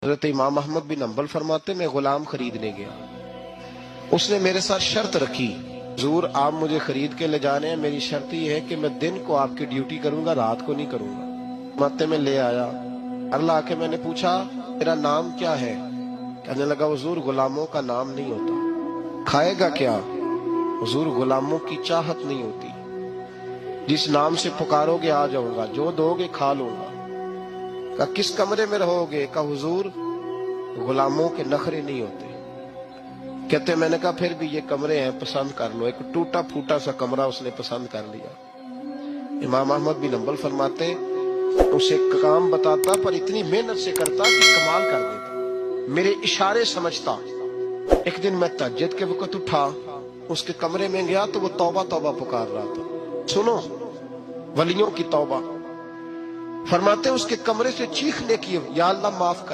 حضرت امام احمد بن حنبل فرماتے میں غلام خریدنے گیا، اس نے میرے ساتھ شرط رکھی، حضور آپ مجھے خرید کے لے جانے ہیں، میری شرط یہ ہے کہ میں دن کو آپ کی ڈیوٹی کروں گا، رات کو نہیں کروں گا۔ فرماتے میں لے آیا، اللہ آ کے میں نے پوچھا تیرا نام کیا ہے؟ کہنے لگا حضور غلاموں کا نام نہیں ہوتا۔ کھائے گا کیا؟ حضور غلاموں کی چاہت نہیں ہوتی، جس نام سے پکارو گے آ جاؤں گا، جو دو گے کھا لوں گا۔ کہا کس کمرے میں رہو گے؟ کہا حضور غلاموں کے نخرے نہیں ہوتے۔ کہتے میں نے کہا پھر بھی یہ کمرے ہیں پسند کر لو۔ ایک ٹوٹا پھوٹا سا کمرہ اس نے پسند کر لیا۔ امام احمد بن حنبل فرماتے اسے کام بتاتا پر اتنی محنت سے کرتا کہ کمال کر دیتا، میرے اشارے سمجھتا۔ ایک دن میں تہجد کے وقت اٹھا، اس کے کمرے میں گیا تو وہ توبہ توبہ پکار رہا تھا۔ سنو ولیوں کی توبہ، فرماتے اس کے کمرے سے چیخنے کی، یا اللہ معاف کر۔